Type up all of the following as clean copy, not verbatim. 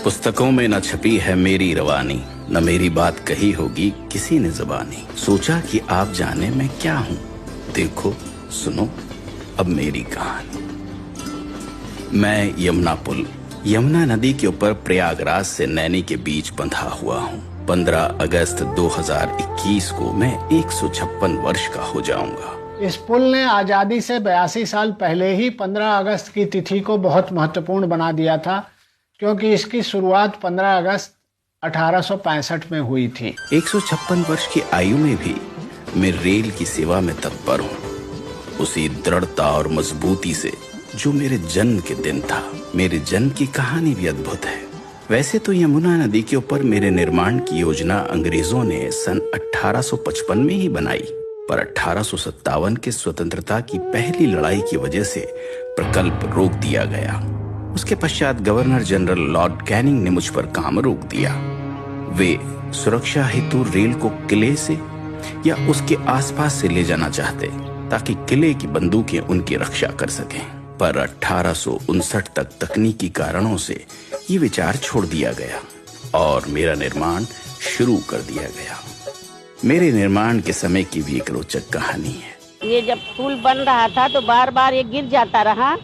पुस्तकों में न छपी है मेरी रवानी, न मेरी बात कही होगी किसी ने ज़बानी। सोचा कि आप जाने मैं क्या हूँ, देखो सुनो अब मेरी कहानी। मैं यमुना पुल, यमुना नदी के ऊपर प्रयागराज से नैनी के बीच बंधा हुआ हूँ। 15 अगस्त 2021 को मैं 156 वर्ष का हो जाऊंगा। इस पुल ने आजादी से 82 साल पहले ही 15 अगस्त की तिथि को बहुत महत्वपूर्ण बना दिया था, क्योंकि इसकी शुरुआत 15 अगस्त 1865 में हुई थी। 156 वर्ष की आयु में भी मैं रेल की सेवा में तत्पर हूँ, उसी दृढ़ता और मजबूती से जो मेरे जन्म के दिन था। मेरे जन्म की कहानी भी अद्भुत है। वैसे तो यमुना नदी के ऊपर मेरे निर्माण की योजना अंग्रेजों ने सन 1855 में ही बनाई, पर 1857 के स्वतंत्रता की पहली लड़ाई की वजह से प्रकल्प रोक दिया गया। उसके पश्चात गवर्नर जनरल लॉर्ड कैनिंग ने मुझ पर काम रोक दिया। वे सुरक्षा हेतु रेल को किले से या उसके आसपास से ले जाना चाहते, ताकि किले की बंदूकें उनकी रक्षा कर सकें। पर 1859 तक तकनीकी कारणों से ये विचार छोड़ दिया गया और मेरा निर्माण शुरू कर दिया गया। मेरे निर्माण के समय की भी एक रोचक कहानी है। ये जब पुल बन रहा था तो बार बार ये गिर जाता रहा,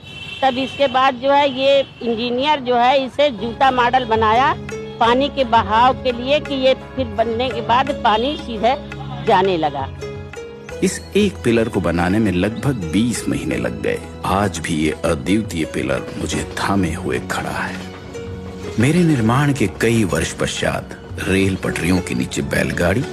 तब इसके बाद जो है ये इंजीनियर जो है इसे जूता मॉडल बनाया पानी के बहाव के लिए, कि ये फिर बनने के बाद पानी सीधे जाने लगा। इस एक पिलर को बनाने में लगभग 20 महीने लग गए। आज भी ये अद्वितीय पिलर मुझे थामे हुए खड़ा है। मेरे निर्माण के कई वर्ष पश्चात रेल पटरियों के नीचे बैलगाड़ी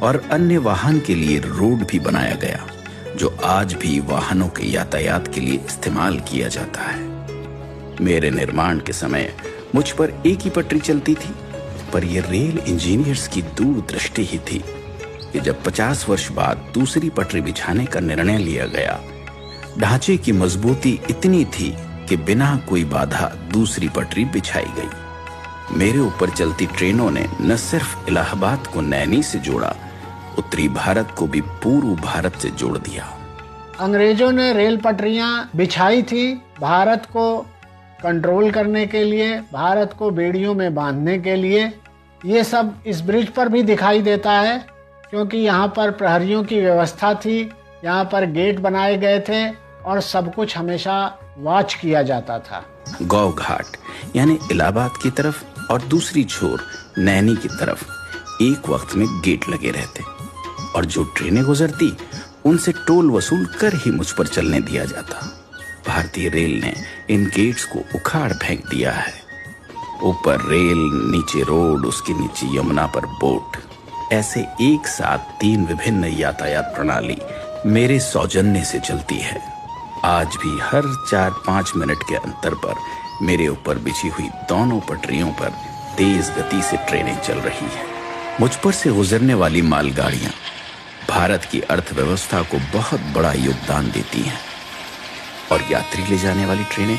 और अन्य वाहन के लिए रोड भी बनाया गया, जो आज भी वाहनों के यातायात के लिए इस्तेमाल किया जाता है। मेरे निर्माण के समय मुझ पर एक ही पटरी चलती थी, पर यह रेल इंजीनियर्स की दूरदृष्टि ही थी कि जब 50 वर्ष बाद दूसरी पटरी बिछाने का निर्णय लिया गया, ढांचे की मजबूती इतनी थी कि बिना कोई बाधा दूसरी पटरी बिछाई गई। मेरे ऊपर चलती ट्रेनों ने न सिर्फ इलाहाबाद को नैनी से जोड़ा, उत्तरी भारत को भी पूर्व भारत से जोड़ दिया। अंग्रेजों ने रेल पटरियां बिछाई थी भारत को कंट्रोल करने के लिए, भारत को बेड़ियों में बांधने के लिए। ये सब इस ब्रिज पर भी दिखाई देता है, क्योंकि यहाँ पर प्रहरियों की व्यवस्था थी, यहाँ पर गेट बनाए गए थे और सब कुछ हमेशा वॉच किया जाता था। गौ घाट यानी इलाहाबाद की तरफ और दूसरी छोर नैनी की तरफ एक वक्त में गेट लगे रहते, और जो ट्रेनें गुजरती उनसे टोल वसूल कर ही मुझ पर चलने दिया जाता। भारतीय रेल ने इन गेट्स को उखाड़ फेंक दिया है। ऊपर रेल, नीचे रोड, उसके नीचे यमुना पर बोट, ऐसे एक साथ 3 विभिन्न यातायात प्रणाली मेरे सौजन्य से चलती है। आज भी हर 4-5 मिनट के अंतर पर मेरे ऊपर बिछी हुई दोनों पटरियों पर तेज गति से ट्रेनें चल रही हैं। मुझ पर से गुजरने वाली मालगाड़ियां भारत की अर्थव्यवस्था को बहुत बड़ा योगदान देती हैं, और यात्री ले जाने वाली ट्रेनें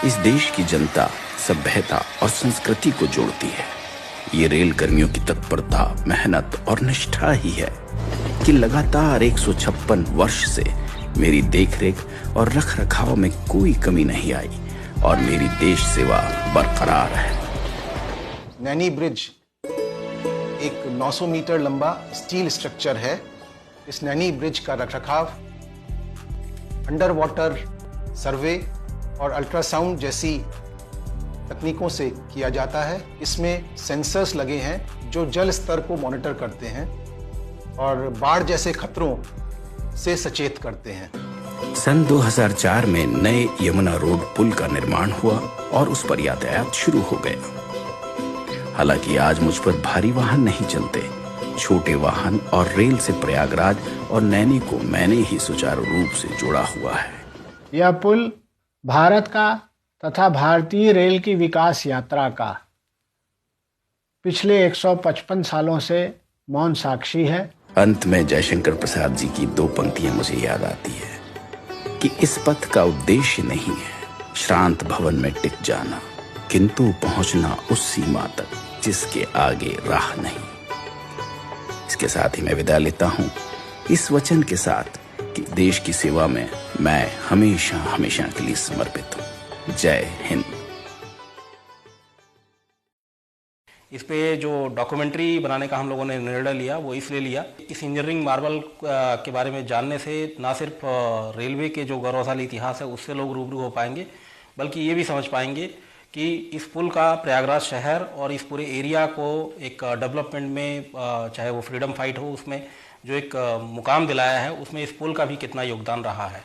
इस देश की जनता, सभ्यता और संस्कृति को जोड़ती है। ये रेल कर्मियों की तत्परता, मेहनत और निष्ठा ही है कि लगातार 156 वर्ष से मेरी देखरेख और रखरखाव में कोई कमी नहीं आई और मेरी देश सेवा बरकरार है। नैनी ब्रिज एक 900 मीटर लंबा स्टील स्ट्रक्चर है। इस नैनी ब्रिज का रखरखाव अंडर वाटर सर्वे और अल्ट्रासाउंड जैसी तकनीकों से किया जाता है। इसमें सेंसर्स लगे हैं जो जल स्तर को मॉनिटर करते हैं और बाढ़ जैसे खतरों से सचेत करते हैं। सन 2004 में नए यमुना रोड पुल का निर्माण हुआ और उस पर यातायात शुरू हो गया। हालांकि आज मुझ पर भारी वाहन नहीं चलते, छोटे वाहन और रेल से प्रयागराज और नैनी को मैंने ही सुचारू रूप से जोड़ा हुआ है। यह पुल भारत का तथा भारतीय रेल की विकास यात्रा का पिछले 155 सालों से मौन साक्षी है। अंत में जयशंकर प्रसाद जी की 2 पंक्तियां मुझे याद आती है कि इस पथ का उद्देश्य नहीं है श्रांत भवन में टिक जाना, किंतु पहुंचना उस सीमा तक जिसके आगे राह नहीं। इसके साथ ही मैं विदा लेता हूं, इस वचन के साथ कि देश की सेवा में मैं हमेशा हमेशा के लिए समर्पित हूं। जय हिंद। इस पे जो डॉक्यूमेंट्री बनाने का हम लोगों ने निर्णय लिया वो इसलिए लिया, इस इंजीनियरिंग मार्बल के बारे में जानने से ना सिर्फ रेलवे के जो गौरवशाली इतिहास है उससे लोग रूबरू हो पाएंगे, बल्कि ये भी समझ पाएंगे कि इस पुल का प्रयागराज शहर और इस पूरे एरिया को एक डेवलपमेंट में, चाहे वो फ्रीडम फाइट हो उसमें जो एक मुकाम दिलाया है, उसमें इस पुल का भी कितना योगदान रहा है।